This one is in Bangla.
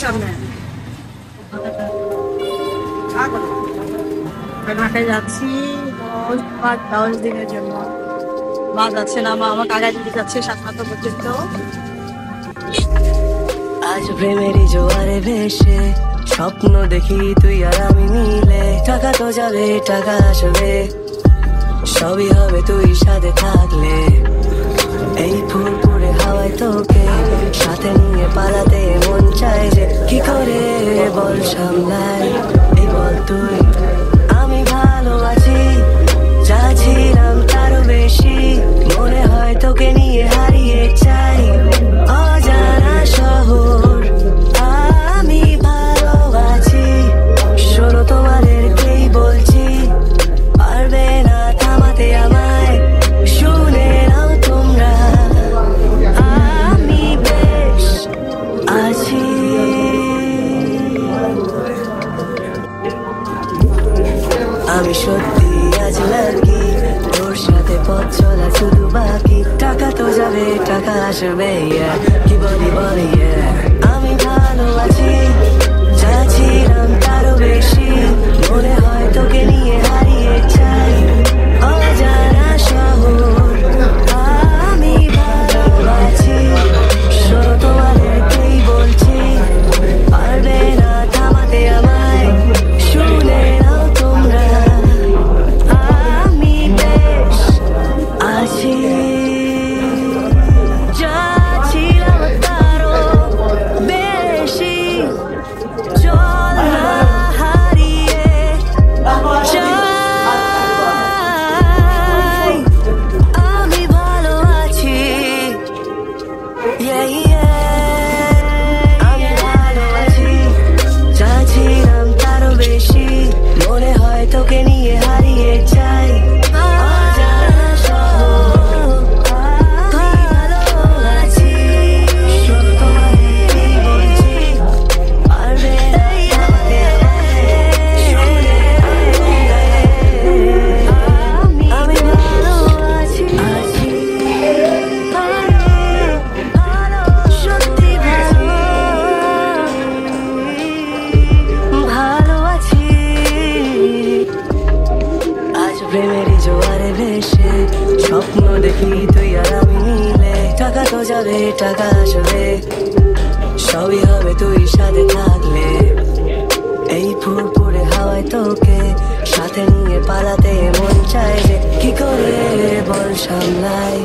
সামনে মাঠে যাচ্ছি 10 দিনের জন্য। মা যাচ্ছে না, মা আমার কাকা দিতে যাচ্ছে 7 মাস পর্যন্ত। আজ প্রেমেরই জোয়ারে ভেসে স্বপ্ন দেখি তুই আর আমি মিলে। টাকা তো যাবে টাকা আসবে, সবই হবে তুই সাথে থাকলে। এই ফুরফুরে হাওয়ায় তোকে সাথে নিয়ে পালাতে মন চায় যে, কি করে বল সামলাই এই বল তুই। আমি ভালো আছি, যা ছিলাম তারও বেশি, মনে হয় তোকে নিয়ে হারিয়ে চাই অজানা শহর। আমি ভালো আছি, শোনো তোমাদেরকেই বলছি, পারবে না থামাতে আমায়, শুনে নাও তোমরা। আমি বেশ আছি, আমি সত্যি আজ লাকি, তোর সাথে পথ চলা শুধু বাকি। টাকা তো যাবে টাকা আসবে, কি বলি বলি আমি ভালো আছি, যা ছিলাম তারও বেশি, মনে হয় তোকে নিয়ে হারিয়ে চাই অজানা শহর। আমি ভালো আছি, শোনো তোমাদেরকেই বলছি, পারবে না থামাতে আমায়, শুনে নাও তোমরা। আমি বেশ আছি, যা ছিলাম তারও বেশি, চল না হারিয়ে যাই। আমি ভালো আছি, yeah, yeah. আমি ভালো আছি, যা ছিলাম তারও বেশি, মনে হয় তোকে নিয়ে হারিয়ে চাই অজানা শহর। ভালো আছি, শোনো তোমাদেরকেই বলছি, পারবে না থামাতে আমায়, শুনে আমি ভালো আছি, ভালো, সত্যি ভালো, ভালো আছি। আজ প্রেমেরই জোয়ারে ভেসে স্বপ্ন দেখি তুই আর আমি মিলে। টাকা তো যাবে টাকা আসবে, সবই হবে তুই সাথে থাকলে। এই ফুরফুরে হাওয়ায় তোকে সাথে নিয়ে পালাতে মন চায় যে, কি করে বল সামলাই